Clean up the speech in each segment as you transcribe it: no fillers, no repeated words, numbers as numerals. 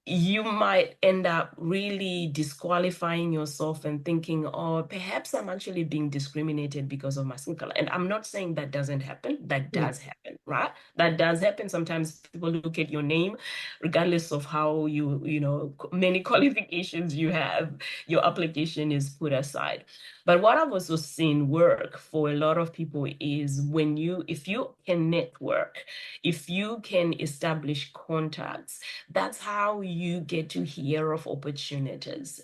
you might end up really disqualifying yourself and thinking, oh, perhaps I'm actually being discriminated because of my skin color. And I'm not saying that doesn't happen. That Mm. does happen, right? That does happen. Sometimes people look at your name, regardless of how many qualifications you have, your application is put aside. But what I've also seen work for a lot of people is if you can network, if you can establish contacts, that's how you get to hear of opportunities.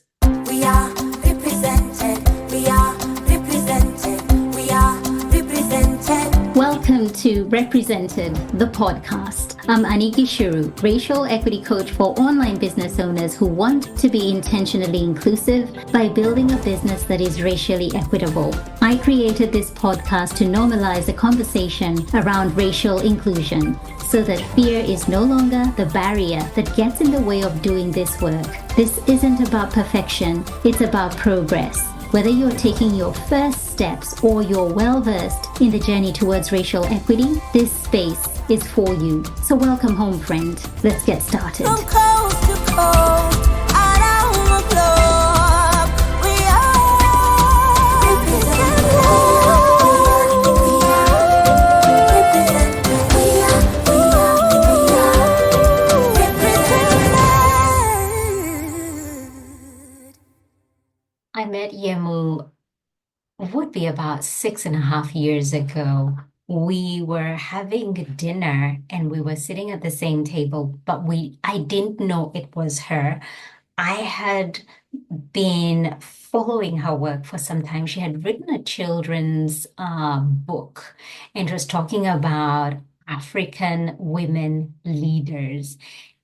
We are represented. We are represented. We are represented. Welcome to Represented, the podcast. I'm Aniki Shuru, racial equity coach for online business owners who want to be intentionally inclusive by building a business that is racially equitable. I created this podcast to normalize the conversation around racial inclusion so that fear is no longer the barrier that gets in the way of doing this work. This isn't about perfection, it's about progress. Whether you're taking your first steps or you're well-versed in the journey towards racial equity, this space is for you. So welcome home, friend. Let's get started. From coast to coast, around the globe, we are represented. I met Yemu would be about 6.5 years ago. We were having dinner and we were sitting at the same table, but I didn't know it was her. I had been following her work for some time. She had written a children's book and was talking about African women leaders.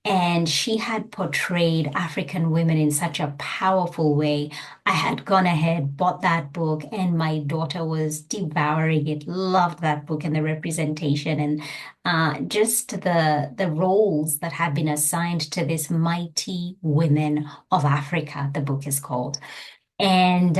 And she had portrayed African women in such a powerful way. I had gone ahead, bought that book, and my daughter was devouring it, loved that book and the representation and just the roles that had been assigned to this mighty women of Africa, the book is called. And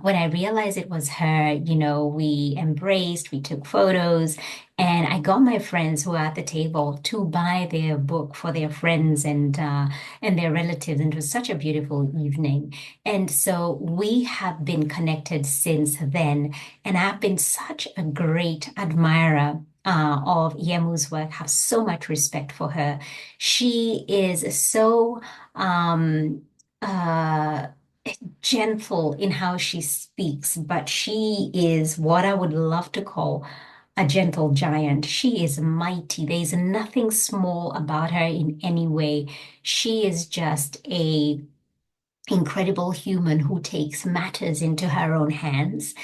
when I realized it was her, we embraced, we took photos, and I got my friends who were at the table to buy their book for their friends and their relatives. And it was such a beautiful evening. And so we have been connected since then. And I've been such a great admirer of Yemu's work, have so much respect for her. She is so uh gentle in how she speaks, but she is what I would love to call a gentle giant. She is mighty. There is nothing small about her in any way. She is just a incredible human who takes matters into her own hands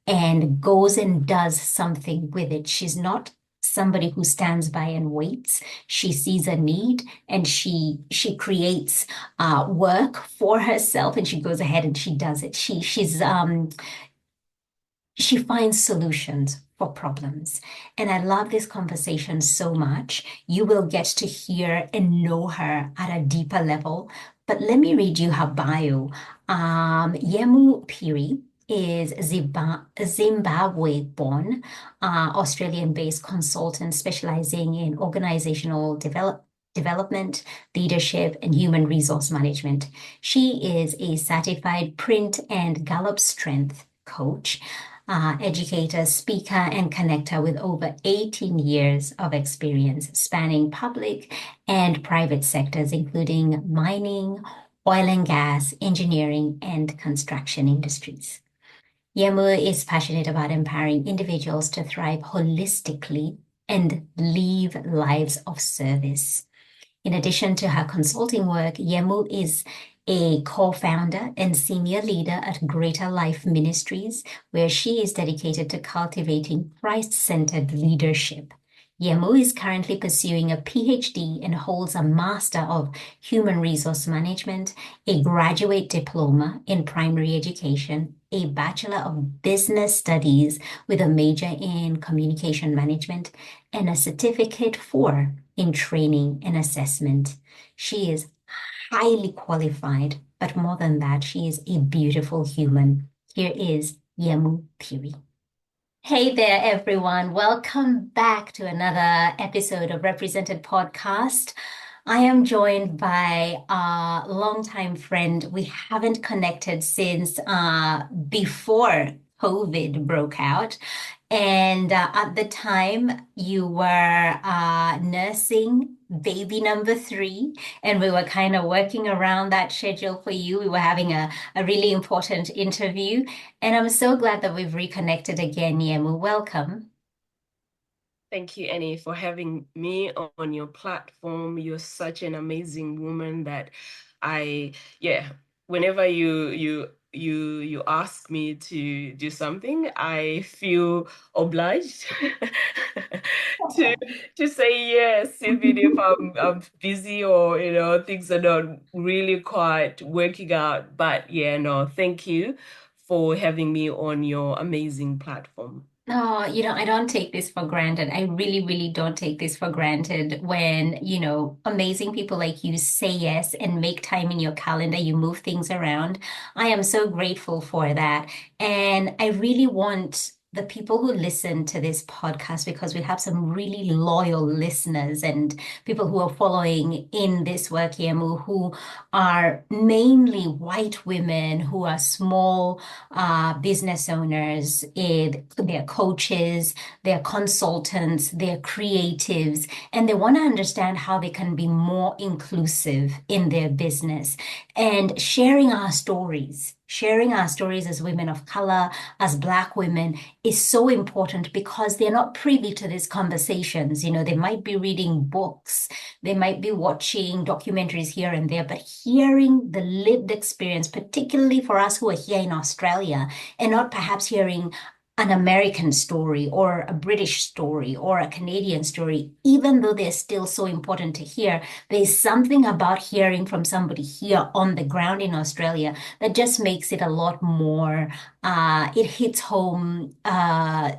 and goes and does something with it. She's not somebody who stands by and waits. She sees a need and she creates work for herself and she goes ahead and she does it. She finds solutions for problems. And I love this conversation so much. You will get to hear and know her at a deeper level. But let me read you her bio. Yemu Phiri is Zimbabwe-born, Australian-based consultant specializing in organizational development, leadership, and human resource management. She is a certified print and Gallup strength coach, educator, speaker, and connector with over 18 years of experience spanning public and private sectors, including mining, oil and gas, engineering, and construction industries. Yemu is passionate about empowering individuals to thrive holistically and live lives of service. In addition to her consulting work, Yemu is a co-founder and senior leader at Greater Life Ministries, where she is dedicated to cultivating Christ-centered leadership. Yemu is currently pursuing a PhD and holds a Master of Human Resource Management, a graduate diploma in primary education, a Bachelor of Business Studies with a major in communication management, and a certificate in training and assessment. She is highly qualified, but more than that, she is a beautiful human. Here is Yemu Phiri. Hey there, everyone. Welcome back to another episode of Represented Podcast. I am joined by a longtime friend. We haven't connected since before COVID broke out. And at the time, you were nursing baby number three, and we were kind of working around that schedule for you. We were having a really important interview, and I'm so glad that we've reconnected again, Yemu. Welcome. Thank you, Annie, for having me on your platform. You're such an amazing woman that I, yeah, whenever you ask me to do something, I feel obliged to to say yes, even if I'm busy or things are not really quite working out. But yeah, no, thank you for having me on your amazing platform. Oh, I don't take this for granted. I really, really don't take this for granted when, amazing people like you say yes and make time in your calendar, you move things around. I am so grateful for that. And I really want the people who listen to this podcast, because we have some really loyal listeners and people who are following in this work, Yemu, who are mainly white women who are small business owners, they're coaches, they're consultants, they're creatives, and they want to understand how they can be more inclusive in their business and sharing our stories. Sharing our stories as women of color, as Black women, is so important because they're not privy to these conversations. They might be reading books, they might be watching documentaries here and there, but hearing the lived experience, particularly for us who are here in Australia, and not perhaps hearing an American story or a British story or a Canadian story, even though they're still so important to hear, there's something about hearing from somebody here on the ground in Australia that just makes it a lot more, it hits home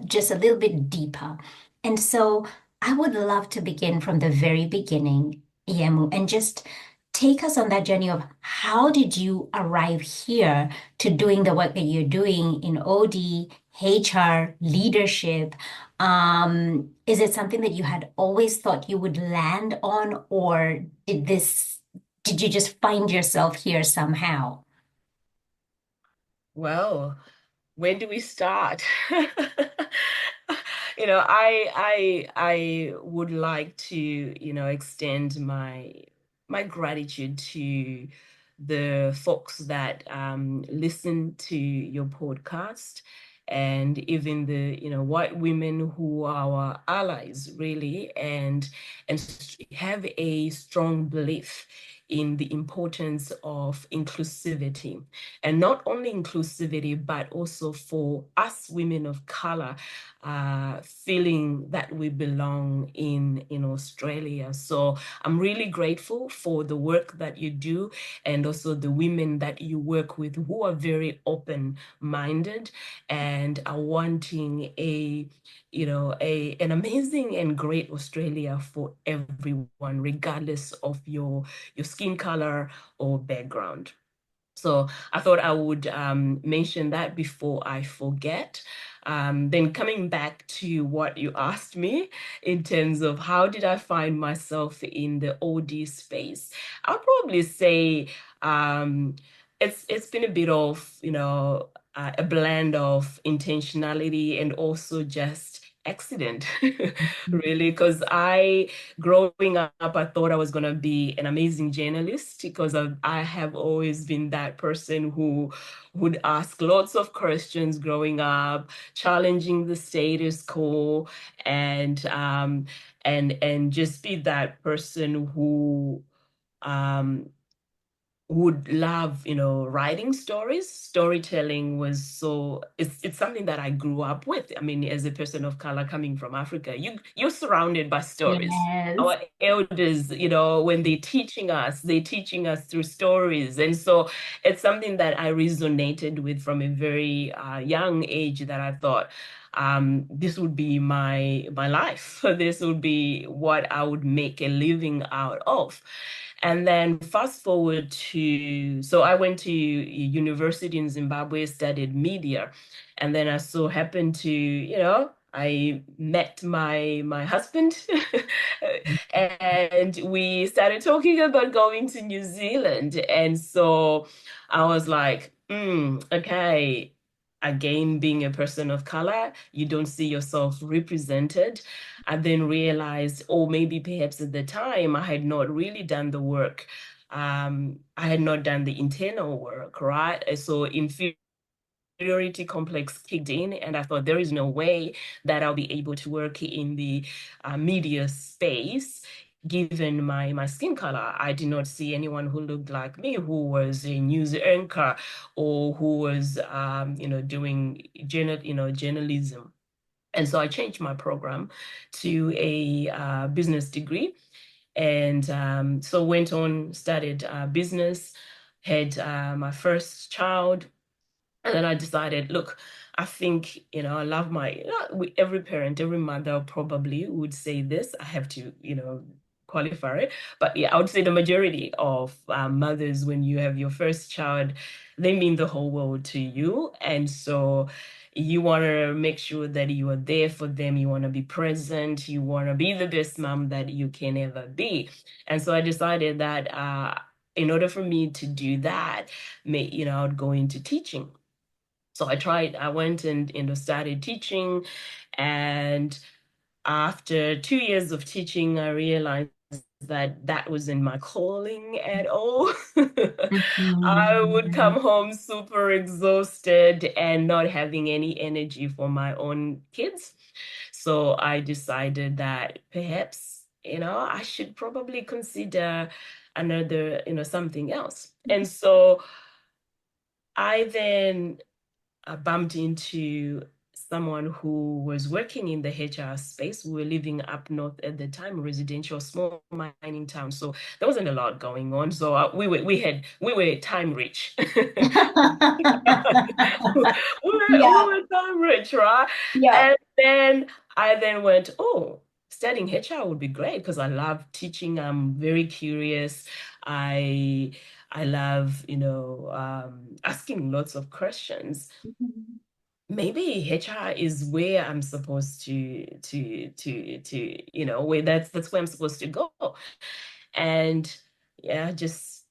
just a little bit deeper. And so I would love to begin from the very beginning, Yemu, and just take us on that journey of how did you arrive here to doing the work that you're doing in OD, HR, leadership? Is it something that you had always thought you would land on, or did you just find yourself here somehow? Well, where do we start? I would like to, extend my gratitude to the folks that listen to your podcast, and even the, white women who are our allies, really, and have a strong belief in the importance of inclusivity, and not only inclusivity, but also for us women of color, feeling that we belong in Australia. So I'm really grateful for the work that you do, and also the women that you work with who are very open-minded and are wanting an amazing and great Australia for everyone, regardless of your skin color or background. So I thought I would mention that before I forget. Then coming back to what you asked me in terms of how did I find myself in the OD space, I'll probably say um, it's been a bit of, a blend of intentionality and also just accident, really, because growing up, I thought I was going to be an amazing journalist because I have always been that person who would ask lots of questions growing up, challenging the status quo, and and just be that person who um, would love, writing stories. Storytelling was it's something that I grew up with. I mean, as a person of color coming from Africa, you're surrounded by stories. Yes. Our elders, when they're teaching us through stories. And so it's something that I resonated with from a very young age, that I thought this would be my life. This would be what I would make a living out of. And then fast forward so I went to university in Zimbabwe, studied media, and then I so happened to, I met my husband and we started talking about going to New Zealand. And so I was like, okay, again, being a person of color, you don't see yourself represented. I then realized, oh, maybe perhaps at the time I had not really done the work. I had not done the internal work, right? So inferiority complex kicked in, and I thought there is no way that I'll be able to work in the media space given my skin color. I did not see anyone who looked like me who was a news anchor or who was doing journalism. And so I changed my program to a business degree, and so went on, studied business, had my first child, and then I decided, look, I think, I love every parent, every mother probably would say this. I have to, qualify it. But yeah, I would say the majority of mothers, when you have your first child, they mean the whole world to you. And so you want to make sure that you are there for them. You want to be present. You want to be the best mom that you can ever be. And so I decided that in order for me to do that, I would go into teaching. So I went and started teaching. And after 2 years of teaching, I realized that that wasn't my calling at all. I would Mhm. come home super exhausted and not having any energy for my own kids. So I decided that perhaps, I should probably consider another, something else. And so I then bumped into someone who was working in the HR space. We were living up north at the time, residential, small mining town. So there wasn't a lot going on. So we were time rich. We Yeah, were time rich, right? yeah. And then I then went, oh, studying HR would be great because I love teaching. I'm very curious. I I love, asking lots of questions. Maybe HR is where I'm supposed to, where that's where I'm supposed to go. And yeah, just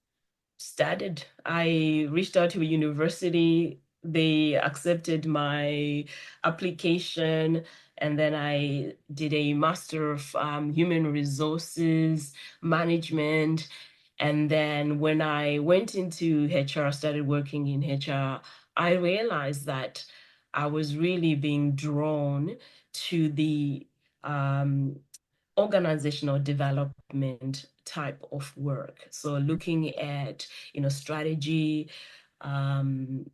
started. I reached out to a university. They accepted my application, and then I did a Master of Human Resources Management. And then when I went into HR, started working in HR, I realized that I was really being drawn to the um, organizational development type of work. So looking at, strategy, um,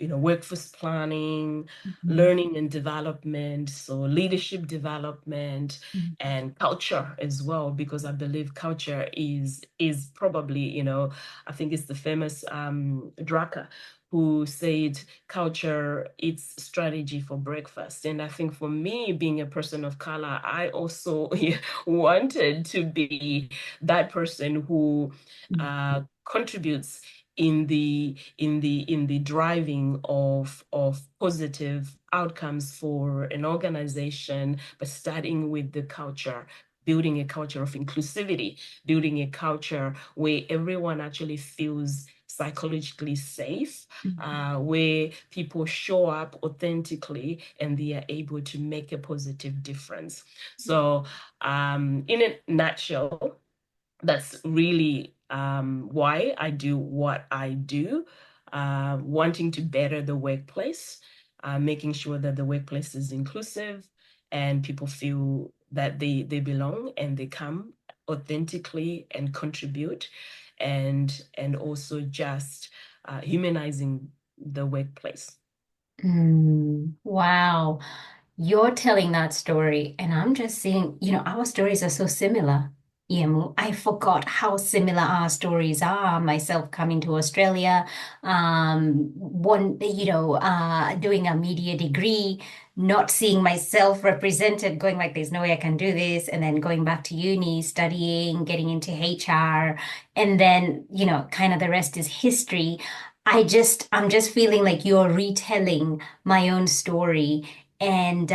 workforce planning, Mhm. learning and development, so leadership development and culture as well, because I believe culture is probably, I think it's the famous Drucker who said culture it's strategy for breakfast. And I think for me, being a person of color, I also wanted to be that person who contributes in the driving of positive outcomes for an organization, but starting with the culture, building a culture of inclusivity, building a culture where everyone actually feels psychologically safe, where people show up authentically and they are able to make a positive difference. So, in a nutshell, that's really why I do what I do, wanting to better the workplace, making sure that the workplace is inclusive and people feel that they belong and they come authentically and contribute, and also just humanizing the workplace. Wow. You're telling that story, and I'm just seeing, our stories are so similar. Yemu, I forgot how similar our stories are. Myself coming to Australia, doing a media degree, not seeing myself represented, going like, there's no way I can do this, and then going back to uni, studying, getting into HR, and then, kind of the rest is history. I'm just feeling like you're retelling my own story. And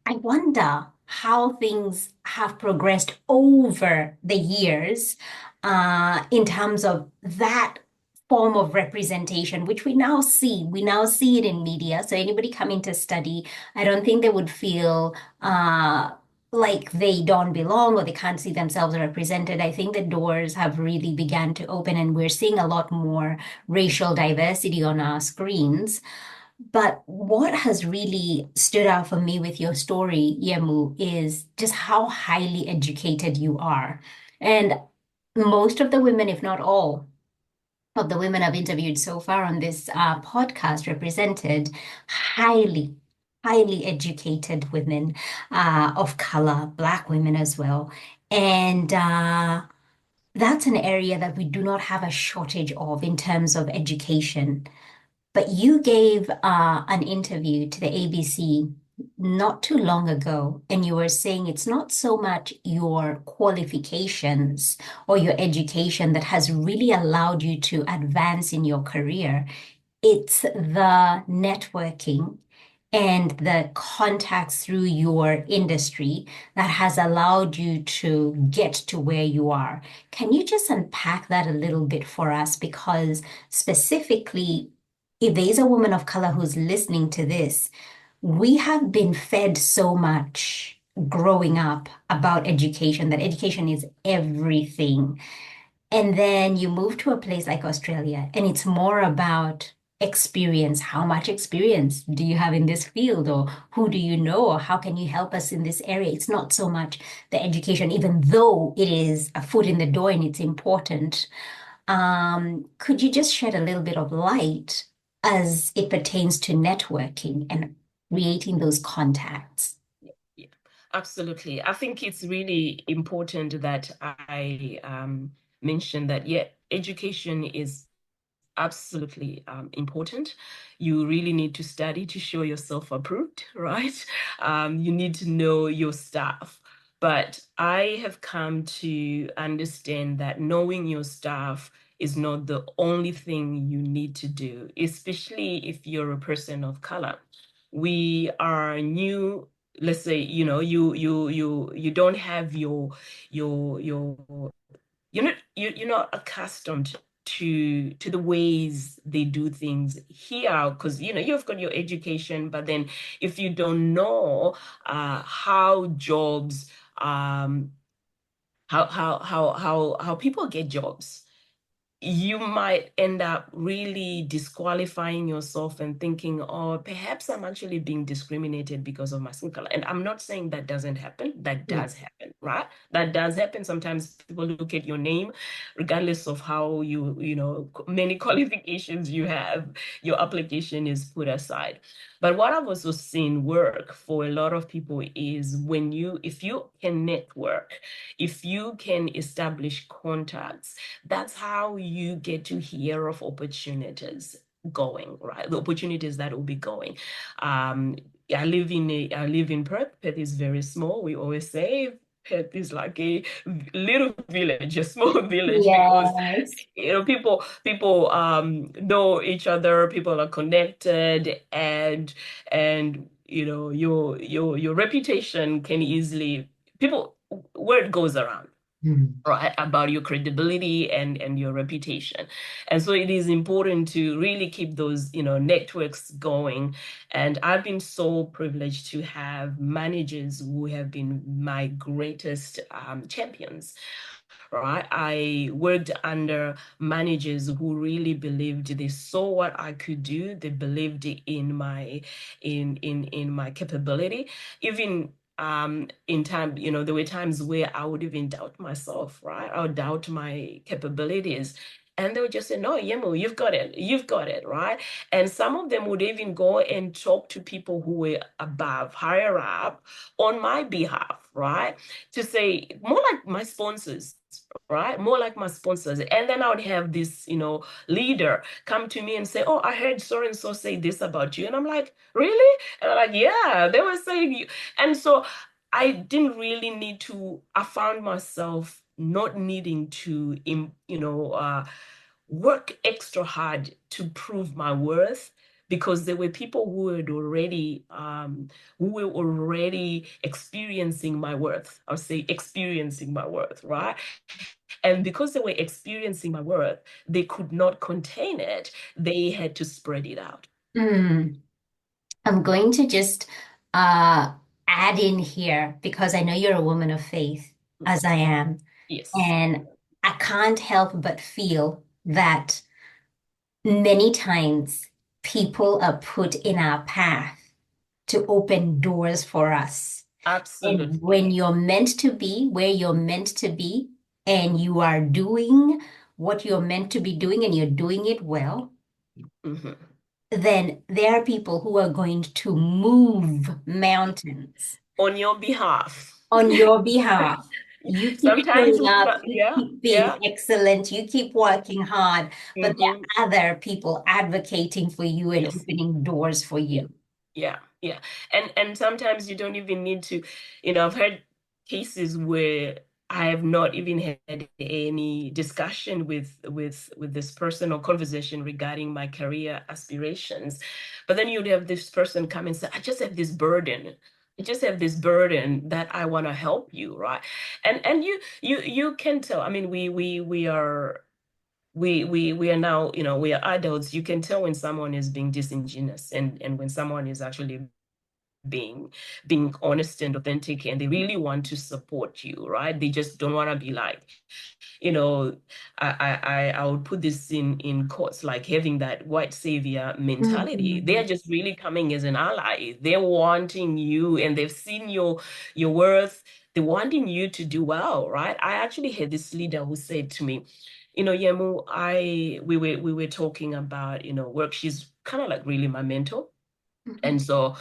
I wonder how things have progressed over the years in terms of that form of representation, which we now see. We now see it in media. So anybody coming to study, I don't think they would feel like they don't belong or they can't see themselves represented. I think the doors have really begun to open, and we're seeing a lot more racial diversity on our screens. But what has really stood out for me with your story, Yemu, is just how highly educated you are. And most of the women, if not all, of the women I've interviewed so far on this podcast represented highly, highly educated women of color, Black women as well. And that's an area that we do not have a shortage of in terms of education. But you gave an interview to the ABC not too long ago, and you were saying it's not so much your qualifications or your education that has really allowed you to advance in your career. It's the networking and the contacts through your industry that has allowed you to get to where you are. Can you just unpack that a little bit for us? Because specifically, if there's a woman of color who's listening to this, we have been fed so much growing up about education, that education is everything. And then you move to a place like Australia, and it's more about experience. How much experience do you have in this field, or who do you know, or how can you help us in this area? It's not so much the education, even though it is a foot in the door and it's important. Could you just shed a little bit of light as it pertains to networking and creating those contacts? Yeah, absolutely. I think it's really important that I mention that, yeah, education is absolutely important. You really need to study to show yourself approved, right? You need to know your staff. But I have come to understand that knowing your staff is not the only thing you need to do, especially if you're a person of color. We are new. Let's say, you don't have your you're not accustomed to the ways they do things here, because you've got your education, but then if you don't know how jobs how people get jobs, you might end up really disqualifying yourself and thinking, oh, perhaps I'm actually being discriminated because of my skin color. And I'm not saying that doesn't happen. That Yeah. does happen, right? That does happen. Sometimes people look at your name, regardless of how many qualifications you have, your application is put aside. But what I've also seen work for a lot of people is if you can network, if you can establish contacts, that's how you get to hear of opportunities going, right? The opportunities that will be going. I live in Perth. Perth is very small. We always say Perth is like a little village, a small village, because Yes. people know each other, people are connected, and your reputation can easily, people, word goes around, Hmm. right, about your credibility and your reputation. And so it is important to really keep those networks going. And I've been so privileged to have managers who have been my greatest champions, right? I worked under managers who really believed, they saw what I could do, they believed in my capability. Even in time, there were times where I would even doubt myself, right? I would doubt my capabilities. And they would just say, no, Yemu, you've got it, right? And some of them would even go and talk to people who were above, higher up on my behalf, right? To say, more like my sponsors, right? More like my sponsors. And then I would have this, leader come to me and say, oh, I heard so and so say this about you. And I'm like, really? And I'm like, yeah, they were saying you. And so I didn't really need to, I found myself not needing to, work extra hard to prove my worth, because there were people who were already experiencing my worth. I'll say experiencing my worth, right? And because they were experiencing my worth, they could not contain it. They had to spread it out. Mm. I'm going to just uh, add in here because I know you're a woman of faith, as I am. Yes. And I can't help but feel that many times people are put in our path to open doors for us. And Absolutely. when you're meant to be where you're meant to be, and you are doing what you're meant to be doing and you're doing it well, Mhm. then there are people who are going to move mountains On your behalf. on your behalf. You keep Sometimes, showing up, you yeah, keep being yeah. excellent, you keep working hard, but there Hmm. are other people advocating for you and Yes. opening doors for Yeah. you. Yeah, yeah. And sometimes you don't even need to, I've heard cases where I have not even had any discussion with this person or conversation regarding my career aspirations. But then you'd have this person come and say, I just have this burden. I just have this burden that I want to help you, right? And you can tell. I mean, we are now, we are adults. You can tell when someone is being disingenuous and when someone is actually being honest and authentic, and they really want to support you, right? They just don't want to be like, you know, I would put this in quotes, like having that white savior mentality. They are Mhm. just really coming as an ally. They're wanting you, and they've seen your worth. They're wanting you to do well, right? I actually had this leader who said to me, Yemu, we were talking about, work. She's kind of like really my mentor. Mhm. And so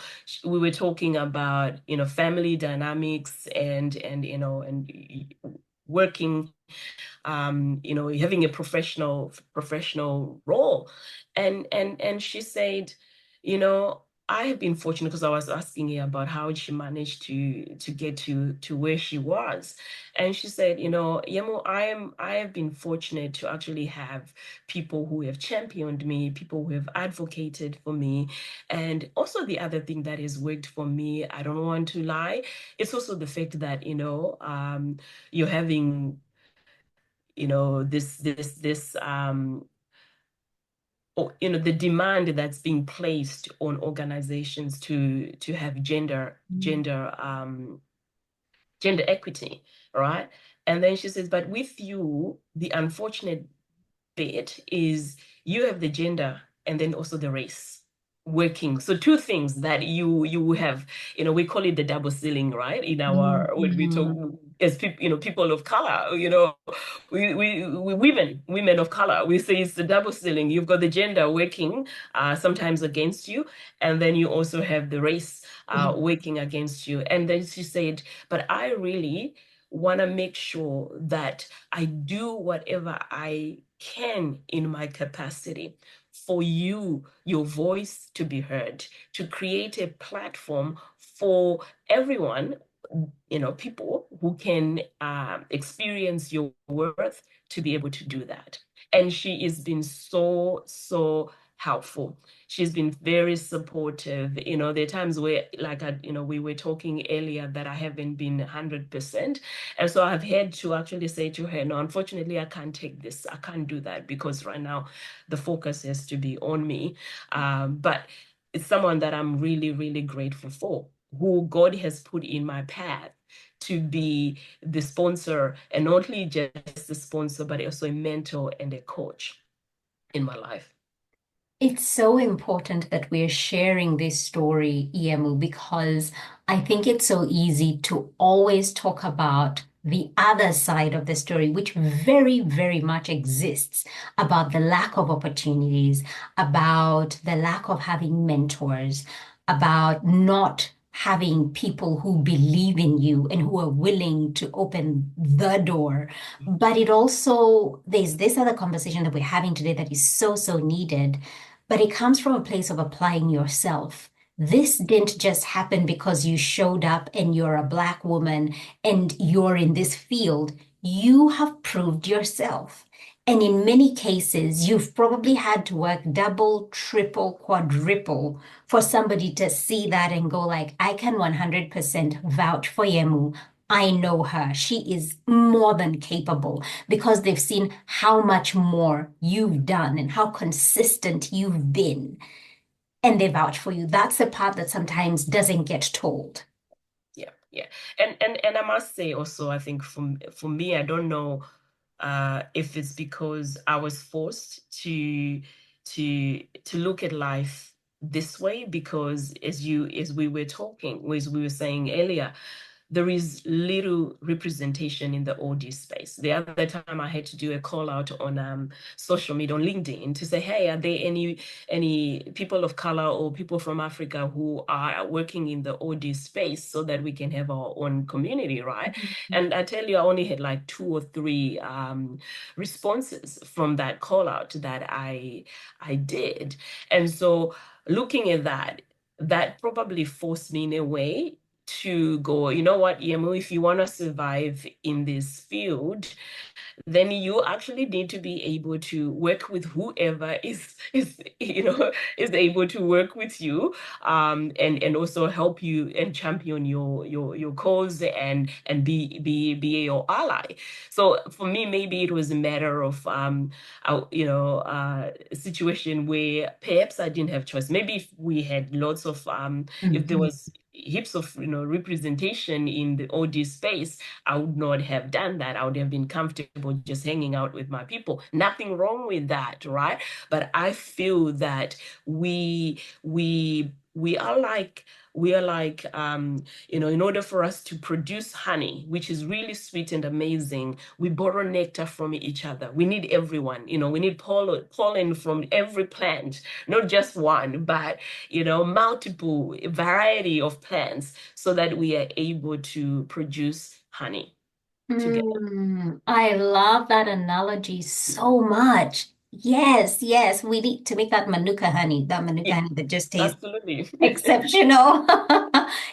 we were talking about, family dynamics and working, having a professional role. And she said, you know, I have been fortunate, because I was asking her about how she managed to get to where she was. And she said, Yemo, I have been fortunate to actually have people who have championed me, people who have advocated for me. And also the other thing that has worked for me, I don't want to lie, it's also the fact that, you're having, this or, the demand that's being placed on organizations to have gender equity, right? And then she says, but with you, the unfortunate bit is you have the gender and then also the race working. So two things that you have, we call it the double ceiling, right? In our, when we talk Mhm. as people, people of color, we women of color, we say it's the double ceiling. You've got the gender working sometimes against you, and then you also have the race Yeah. working against you. And then she said, but I really want to make sure that I do whatever I can in my capacity for you, your voice to be heard, to create a platform for everyone, people who can experience your worth, to be able to do that. And she has been so helpful. She's been very supportive. There are times where, like, we were talking earlier, that I haven't been 100%. And so I've had to actually say to her, no, unfortunately, I can't take this. I can't do that, because right now the focus has to be on me. But it's someone that I'm really, really grateful for, who God has put in my path to be the sponsor, and not only just the sponsor, but also a mentor and a coach in my life. It's so important that we're sharing this story, Yemu, because I think it's so easy to always talk about the other side of the story, which very, very much exists, about the lack of opportunities, about the lack of having mentors, about not having people who believe in you and who are willing to open the door. But it also, there's this other conversation that we're having today that is so, so needed, but it comes from a place of applying yourself. This didn't just happen because you showed up and you're a Black woman and you're in this field. You have proved yourself. And in many cases, you've probably had to work double, triple, quadruple for somebody to see that and go like, I can 100% vouch for Yemu. I know her. She is more than capable because they've seen how much more you've done and how consistent you've been. And they vouch for you. That's the part that sometimes doesn't get told. Yeah, yeah. And I must say also, I think for me, I don't know if it's because I was forced to look at life this way, because as we were talking, as we were saying earlier, there is little representation in the audio space. The other time I had to do a call out on social media, on LinkedIn, to say, hey, are there any people of color or people from Africa who are working in the audio space so that we can have our own community, right? And I tell you, I only had like 2 or 3 responses from that call out that I did. And so looking at that, that probably forced me in a way to go, you know what, Yemu, if you want to survive in this field, then you actually need to be able to work with whoever is is able to work with you, and also help you and champion your cause and be your ally. So for me, maybe it was a matter of a situation where perhaps I didn't have choice. Maybe if we had lots of if there Mhm. was heaps of representation in the OD space, I would not have done that. I would have been comfortable just hanging out with my people. Nothing wrong with that, right? But I feel that we are like in order for us to produce honey, which is really sweet and amazing, we borrow nectar from each other. We need everyone. We need pollen from every plant, not just one, but multiple variety of plants, so that we are able to produce honey together. I love that analogy so much. Yes, yes, we need to make that manuka honey, Yeah, that just tastes absolutely. exceptional.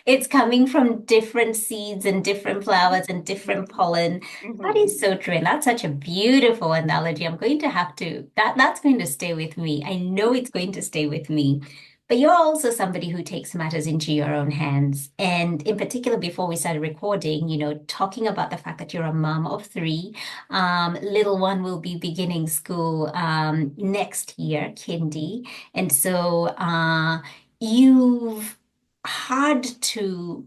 It's coming from different seeds and different flowers and different pollen. That Mhm. is so true. And that's such a beautiful analogy. I'm going to have to, that's going to stay with me. I know it's going to stay with me. But you're also somebody who takes matters into your own hands. And in particular, before we started recording, talking about the fact that you're a mom of 3. Little one will be beginning school next year, kindy. And so you've had to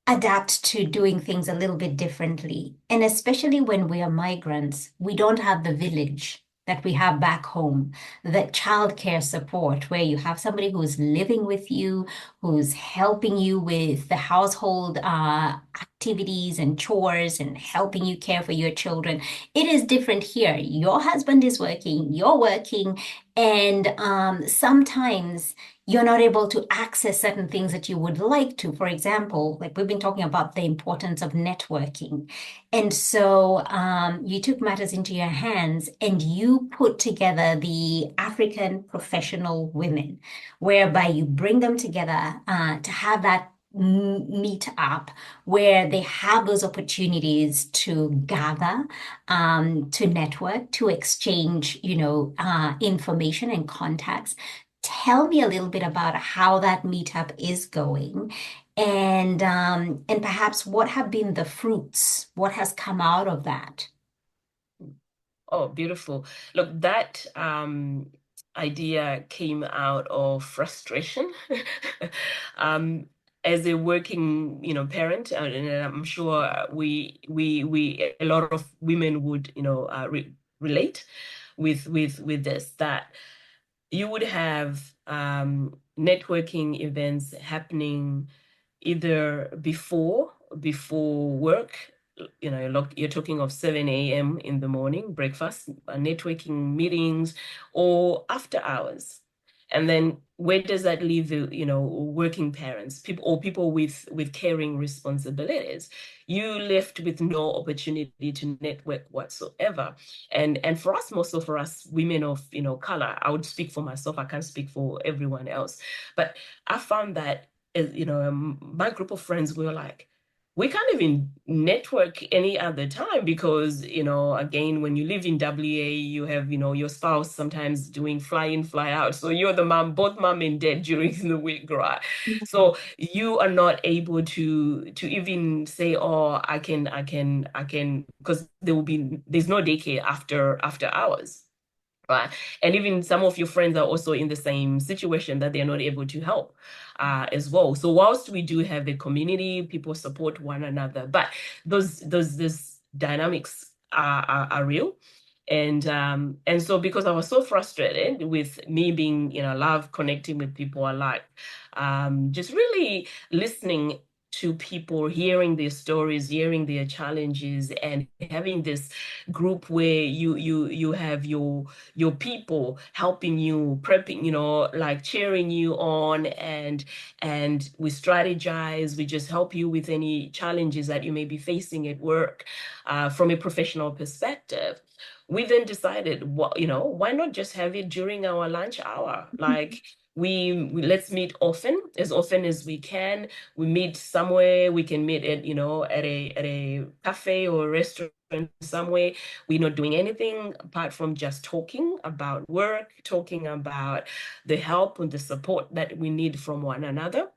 adapt to doing things a little bit differently. And especially when we are migrants, we don't have the village that we have back home, that childcare support, where you have somebody who's living with you, who's helping you with the household activities and chores and helping you care for your children. It is different here. Your husband is working, you're working, and sometimes you're not able to access certain things that you would like to. For example, like we've been talking about the importance of networking. And so you took matters into your hands and you put together the African professional women, whereby you bring them together to have that meet up where they have those opportunities to gather, to network, to exchange, information and contacts. Tell me a little bit about how that meetup is going, and perhaps what have been the fruits, what has come out of that. Oh, beautiful. Look, that idea came out of frustration. Um, as a working, parent, and I'm sure a lot of women would, relate with this, that you would have networking events happening either before work. You're talking of 7 a.m. in the morning, breakfast, networking meetings, or after hours. And then where does that leave the, working parents, people with caring responsibilities? You left with no opportunity to network whatsoever. And for us, most of for us women of, color, I would speak for myself, I can't speak for everyone else. But I found that, my group of friends, we were like, we can't even network any other time because, again, when you live in WA, you have, your spouse sometimes doing fly in, fly out. So you're the mom, both mom and dad during the week, right? So you are not able to even say, oh, I can, because there's no daycare after hours. Right. And even some of your friends are also in the same situation that they're not able to help as well. So whilst we do have a community, people support one another, but those dynamics are real. And so because I was so frustrated with me being, love connecting with people, I like just really listening to people, hearing their stories, hearing their challenges, and having this group where you have your people helping you, prepping, like cheering you on, and we strategize, we just help you with any challenges that you may be facing at work from a professional perspective. We then decided, why not just have it during our lunch hour? Like we let's meet often as we can. We meet somewhere, we can meet at, at a cafe or restaurant somewhere. We're not doing anything apart from just talking about work, talking about the help and the support that we need from one another.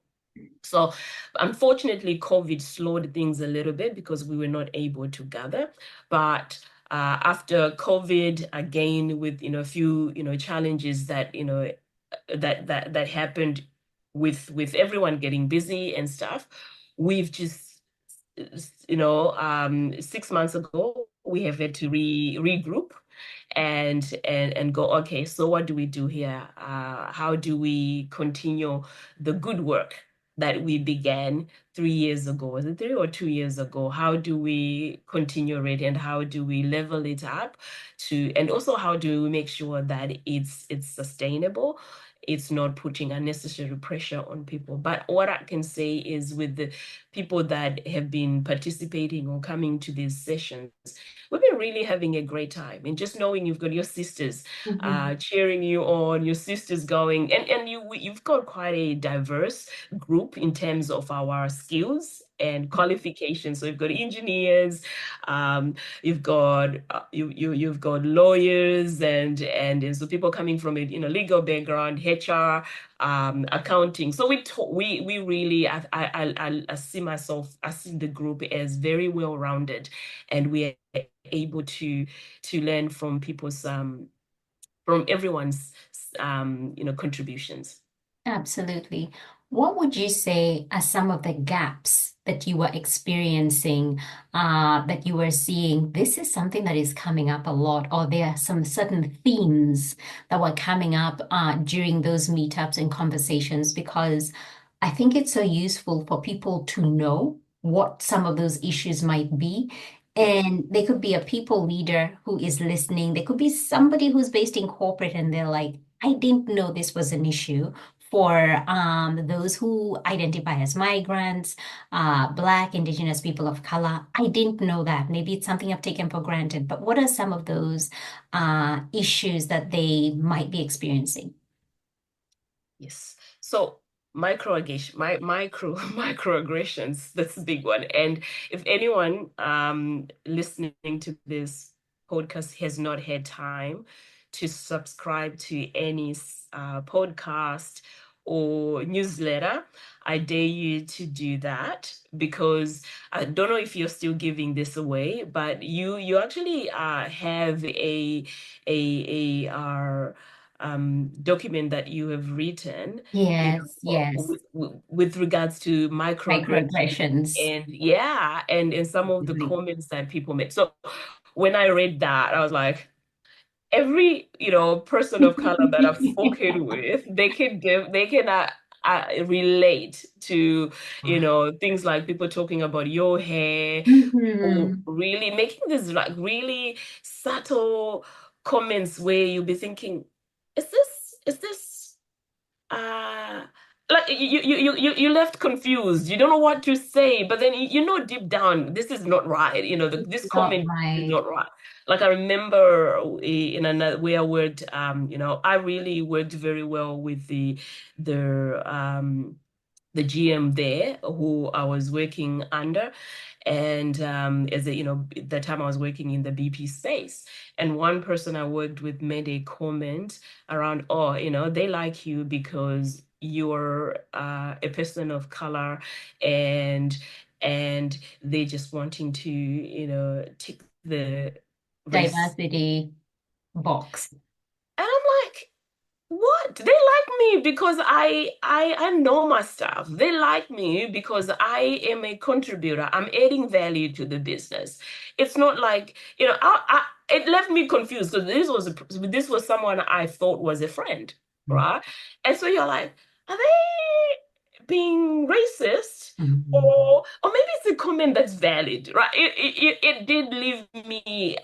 So unfortunately, COVID slowed things a little bit because we were not able to gather. But after COVID, again, with a few challenges that that happened with everyone getting busy and stuff, we've just 6 months ago we have had to regroup and go, okay, so what do we do here? How do we continue the good work that we began 3 years ago? Was it 3 or 2 years ago? How do we continue it, and how do we level it up and also how do we make sure that it's sustainable? It's not putting unnecessary pressure on people. But what I can say is, with the people that have been participating or coming to these sessions, we've been really having a great time. And just knowing you've got your sisters cheering you on, your sisters going, and you've got quite a diverse group in terms of our skills and qualifications. So you've got engineers, you've got you've got lawyers, and so people coming from a legal background, HR, accounting. So we really, I see myself, I see the group as very well rounded, and we are able to learn from people's from everyone's contributions. Absolutely. What would you say are some of the gaps that you were experiencing, that you were seeing? This is something that is coming up a lot, or there are some certain themes that were coming up during those meetups and conversations, because I think it's so useful for people to know what some of those issues might be. And they could be a people leader who is listening. There could be somebody who's based in corporate and they're like, I didn't know this was an issue for those who identify as migrants, Black, Indigenous people of color. I didn't know that. Maybe it's something I've taken for granted. But what are some of those issues that they might be experiencing? Yes. So microaggression, microaggressions, that's a big one. And if anyone listening to this podcast has not had time to subscribe to any podcast or newsletter, I dare you to do that, because I don't know if you're still giving this away, but you actually have a document that you have written, Yes, yes. with regards to microaggression, Microaggressions. and yeah, and some of the Absolutely. comments that people make. So when I read that, I was like, every person of color that I've spoken with, they can relate to things like people talking about your hair, or Mhm. really making this like really subtle comments where you'll be thinking, is this uh like you left confused, you don't know what to say, but then deep down this is not right, this Not comment is right. not right. Like I remember in another where I worked, I really worked very well with the the GM there who I was working under. And as a, the time I was working in the BP space, and one person I worked with made a comment around, oh, they like you because you're a person of color, and they just wanting to, tick the race. Diversity box. And I'm like, what? They like me because I know my stuff. They like me because I am a contributor. I'm adding value to the business. It's not like, it left me confused because this was someone I thought was a friend, right? And so you're like, are they being racist? Mhm. Or maybe it's a comment that's valid, right? It did leave me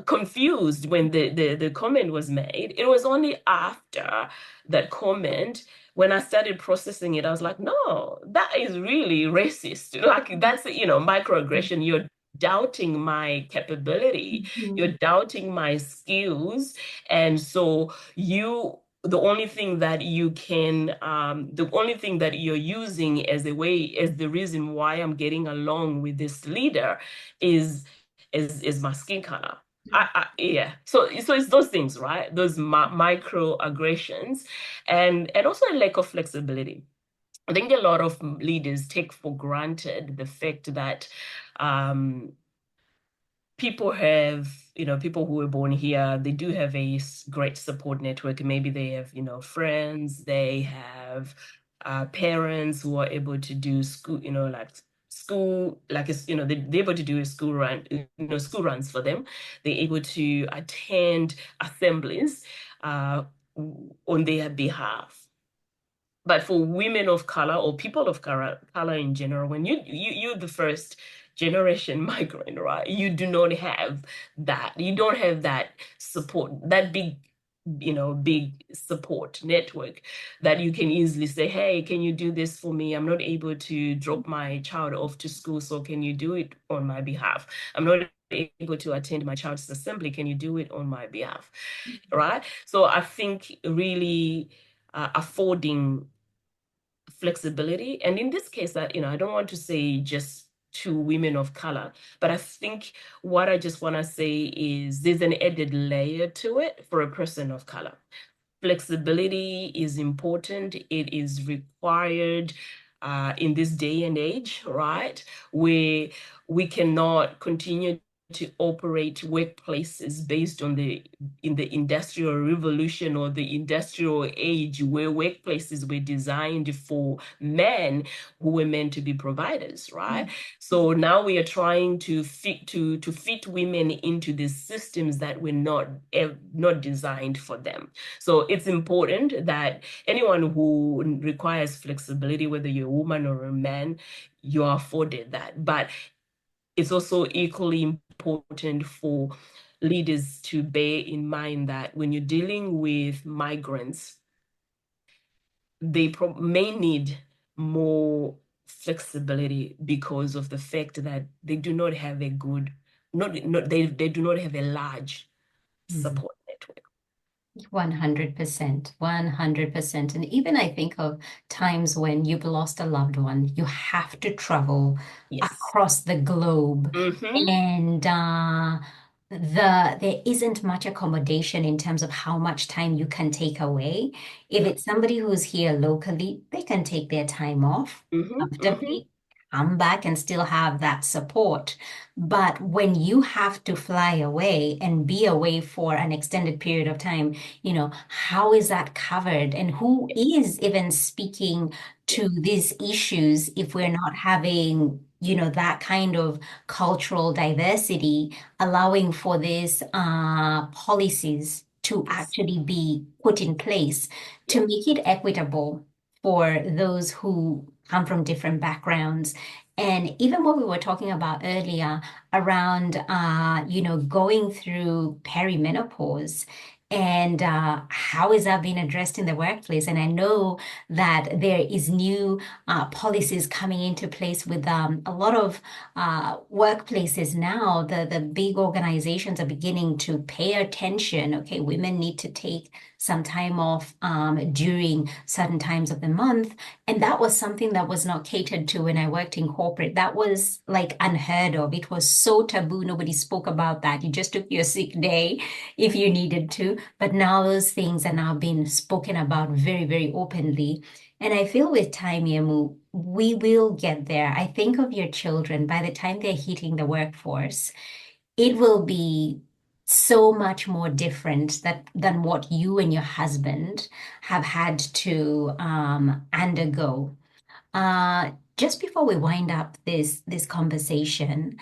confused when the comment was made. It was only after that comment, when I started processing it, I was like, no, that is really racist. Like, that's, microaggression. You're doubting my capability, you're Mhm. doubting my skills. And so the only thing that the only thing that you're using as the reason why I'm getting along with this leader is my skin color. Yeah. So it's those things, right? Those microaggressions, and also a lack of flexibility. I think a lot of leaders take for granted the fact that um, people who were born here, they do have a great support network. Maybe they have, friends, they have parents who are able to do school, like school, like it's, they're able to do a school run, school runs for them. They're able to attend assemblies uh, on their behalf. But for women of color or people of color in general, when you're the first generation migrant, right? You do not have that. You don't have that support, that big support network that you can easily say, hey, can you do this for me? I'm not able to drop my child off to school, so can you do it on my behalf? I'm not able to attend my child's assembly. Can you do it on my behalf? Right? So I think really affording flexibility. And in this case, that I don't want to say just to women of color, but I think what I just want to say is there's an added layer to it for a person of color. Flexibility is important. It is required in this day and age, right? Where we cannot continue to operate workplaces based on in the industrial revolution or the industrial age, where workplaces were designed for men who were meant to be providers, right? So now we are trying to fit women into these systems that were not designed for them. So it's important that anyone who requires flexibility, whether you're a woman or a man, you are afforded that. But it's also equally important for leaders to bear in mind that when you're dealing with migrants, they may need more flexibility because of the fact that they do not have a good, they do not have a large Mhm. support network. 100%, 100%. And even I think of times when you've lost a loved one, you have to travel Yes. across the globe. Mm-hmm. And there isn't much accommodation in terms of how much time you can take away. If Yeah. it's somebody who's here locally, they can take their time off Mm-hmm. Mm-hmm. comfortably, come back and still have that support. But when you have to fly away and be away for an extended period of time, how is that covered? And who is even speaking Yeah. to these issues if we're not having, that kind of cultural diversity, allowing for these policies to Yes. actually be put in place to Yeah. make it equitable for those who come from different backgrounds. And even what we were talking about earlier around, going through perimenopause, And how is that being addressed in the workplace? And I know that there is new policies coming into place with a lot of workplaces now. The big organizations are beginning to pay attention. Okay, women need to take some time off during certain times of the month. And that was something that was not catered to when I worked in corporate. That was like unheard of. It was so taboo. Nobody spoke about that. You just took your sick day if you needed to. But now those things are now being spoken about very, very openly. And I feel with time, Yemu, we will get there. I think of your children by the time they're hitting the workforce, it will be so much more different than what you and your husband have had to undergo. Just before we wind up this conversation,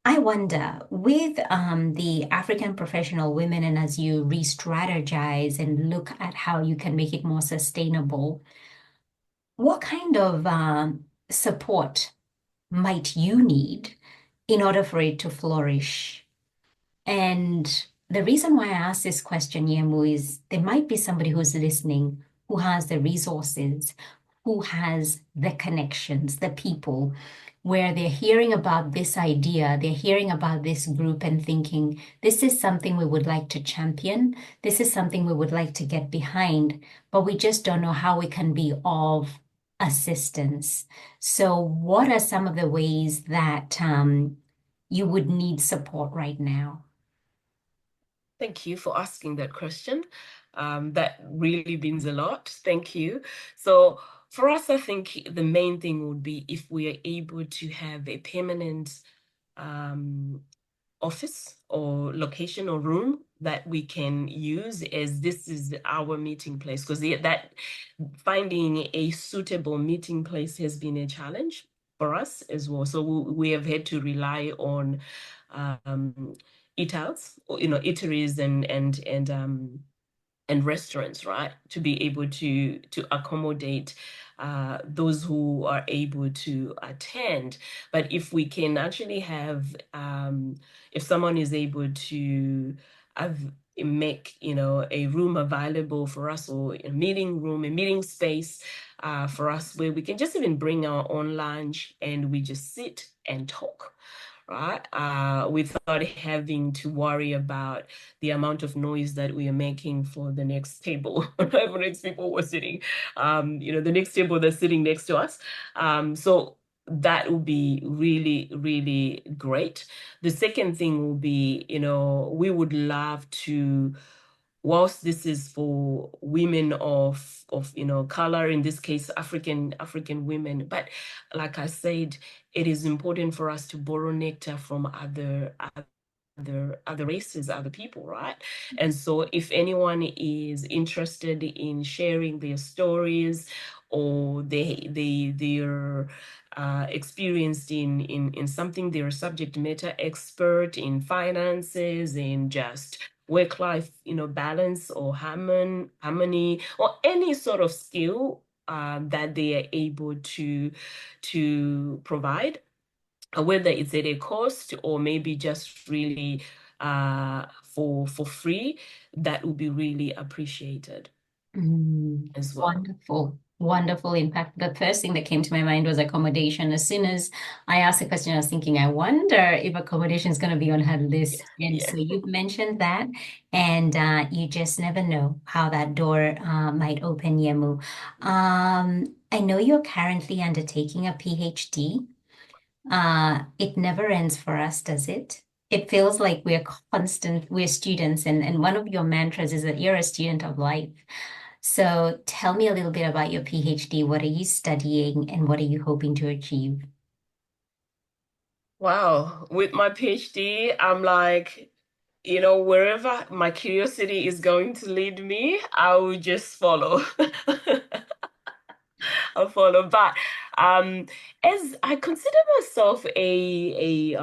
I wonder, with the African professional women, and as you re-strategize and look at how you can make it more sustainable, what kind of support might you need in order for it to flourish? And the reason why I ask this question, Yemu, is there might be somebody who's listening who has the resources, who has the connections, the people, where they're hearing about this idea, they're hearing about this group and thinking, this is something we would like to champion, this is something we would like to get behind, but we just don't know how we can be of assistance. So, what are some of the ways that you would need support right now? Thank you for asking that question. That really means a lot. Thank you. So for us, I think the main thing would be if we are able to have a permanent office or location or room that we can use as this is our meeting place, because that finding a suitable meeting place has been a challenge for us as well. So we have had to rely on eat outs, eateries and restaurants, right, to be able to accommodate those who are able to attend. But if we can actually have, if someone is able to have, make a room available for us, or a meeting room, a meeting space for us, where we can just even bring our own lunch and we just sit and talk, right? Without having to worry about the amount of noise that we are making for the next table, for the next people we're sitting, the next table that's sitting next to us. So that would be really, really great. The second thing will be, we would love to, whilst this is for women of color, in this case African women, but like I said, it is important for us to borrow nectar from other races, other people, right? And so if anyone is interested in sharing their stories, or they're experienced in something, they're a subject matter expert in finances, in just work-life balance, or harmony, or any sort of skill that they are able to provide, whether it's at a cost or maybe just really for free, that would be really appreciated as well. Wonderful. Wonderful. In fact, the first thing that came to my mind was accommodation. As soon as I asked the question, I was thinking, I wonder if accommodation is going to be on her list. And Yeah. so you've mentioned that, and you just never know how that door might open, Yemu. I know you're currently undertaking a PhD. It never ends for us, does it? It feels like we're students, and one of your mantras is that you're a student of life. So tell me a little bit about your PhD. What are you studying and what are you hoping to achieve? Wow, with my PhD, I'm like, wherever my curiosity is going to lead me, I will just follow. I'll follow. But as I consider myself a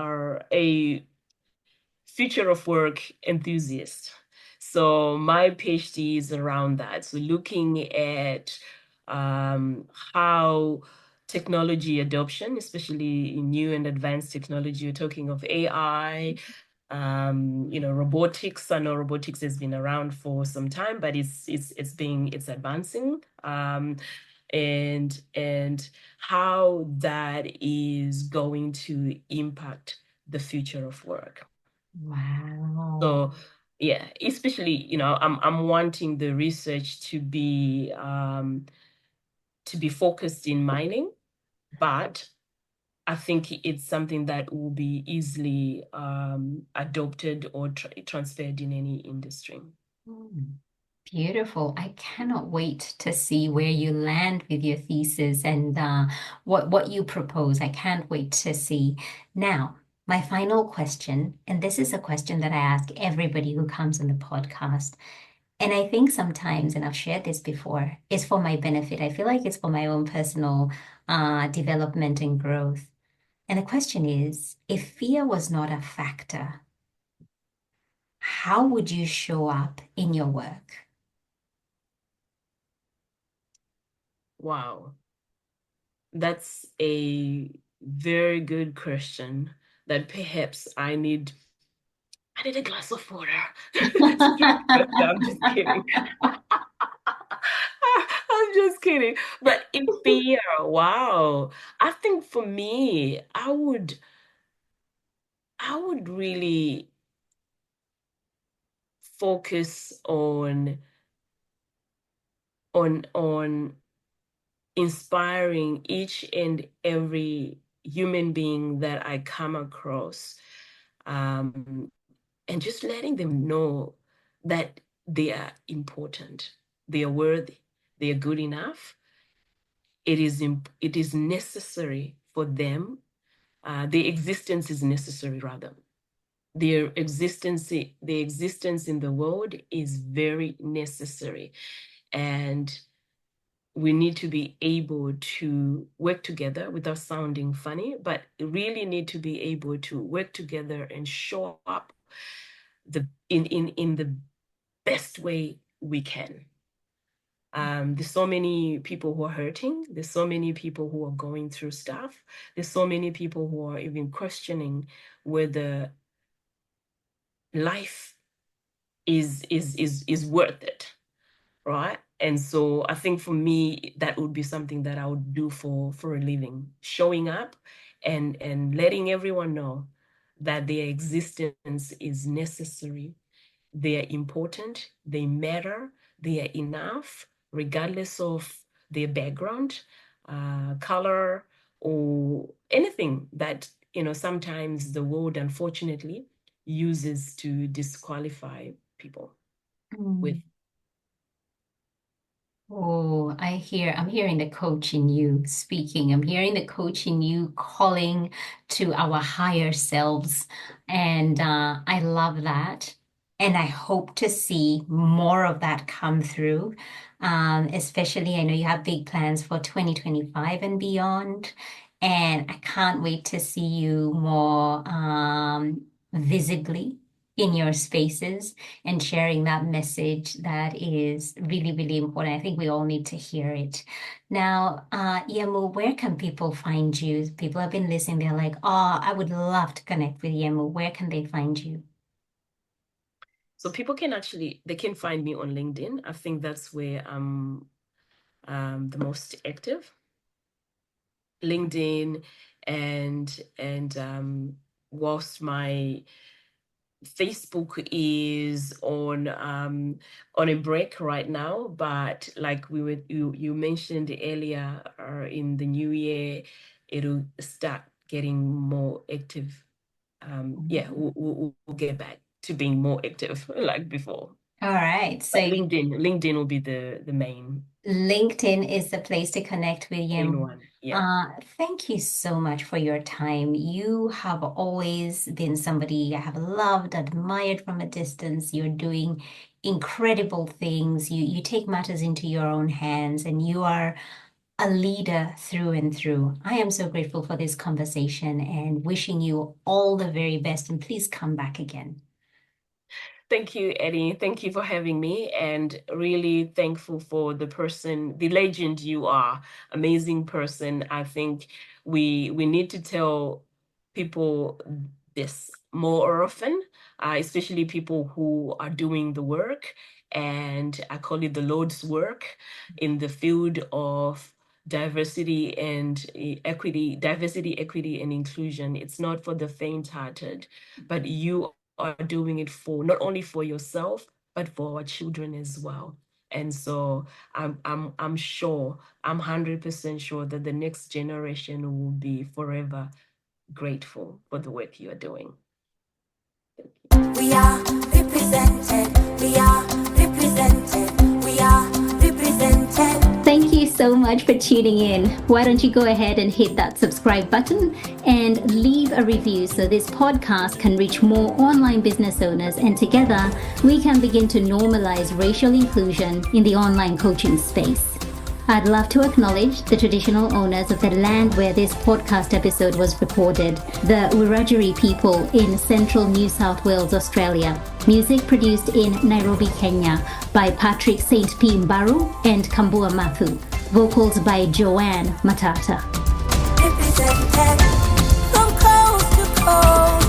future of work enthusiast. So my PhD is around that. So looking at how technology adoption, especially in new and advanced technology, you're talking of AI, Robotics. I know robotics has been around for some time, but it's advancing. And how that is going to impact the future of work. Wow. So yeah, especially, I'm wanting the research to be focused in mining, but I think it's something that will be easily adopted or transferred in any industry. Beautiful. I cannot wait to see where you land with your thesis and what you propose. I can't wait to see. Now, my final question, and this is a question that I ask everybody who comes on the podcast. And I think sometimes, and I've shared this before, it's for my benefit. I feel like it's for my own personal development and growth. And the question is, if fear was not a factor, how would you show up in your work? Wow. That's a very good question that perhaps I need a glass of water to drink. No, I'm just kidding. I'm just kidding. But in fear, wow. I think for me, I would really focus on inspiring each and every human being that I come across, and just letting them know that they are important, they are worthy, they are good enough. It is necessary for them. Their existence is necessary, rather. Their existence in the world is very necessary, and we need to be able to work together without sounding funny, but really need to be able to work together and show up in the best way we can. There's so many people who are hurting. There's so many people who are going through stuff. There's so many people who are even questioning whether life is worth it, right? And so I think for me, that would be something that I would do for a living, showing up and letting everyone know that their existence is necessary, they are important, they matter, they are enough, regardless of their background, color, or anything that, sometimes the world unfortunately uses to disqualify people with. Oh, I'm hearing the coach in you speaking. I'm hearing the coach in you calling to our higher selves. And I love that. And I hope to see more of that come through. Especially, I know you have big plans for 2025 and beyond. And I can't wait to see you more visibly in your spaces and sharing that message that is really, really important. I think we all need to hear it. Now, Yemu, where can people find you? People have been listening, they're like, oh, I would love to connect with Yemu. Where can they find you? So people they can find me on LinkedIn. I think that's where I'm the most active. LinkedIn, and whilst my Facebook is on a break right now, but like you mentioned earlier, in the new year, it'll start getting more active. Yeah, we'll get back to being more active like before. All right. But So LinkedIn will be the main LinkedIn is the place to connect with main Yemu. one. Yeah. Thank you so much for your time. You have always been somebody I have loved, admired from a distance. You're doing incredible things. You take matters into your own hands, and you are a leader through and through. I am so grateful for this conversation and wishing you all the very best. And please come back again. Thank you, Eddie. Thank you for having me, and really thankful for the legend you are. Amazing person. I think we need to tell people this more often, especially people who are doing the work, and I call it the Lord's work in the field of diversity and equity, diversity, equity, and inclusion. It's not for the faint-hearted, but you are doing it for not only for yourself, but for our children as well. And so I'm sure, I'm 100% sure that the next generation will be forever grateful for the work you are doing. We are represented. We are represented. We are represented. Thank you so much for tuning in. Why don't you go ahead and hit that subscribe button and leave a review so this podcast can reach more online business owners, and together we can begin to normalize racial inclusion in the online coaching space. I'd love to acknowledge the traditional owners of the land where this podcast episode was recorded, the Wiradjuri people in central New South Wales, Australia. Music produced in Nairobi, Kenya by Patrick St. P. Mbaru and Kambua Mathu. Vocals by Joanne Matata. Represented from coast to coast.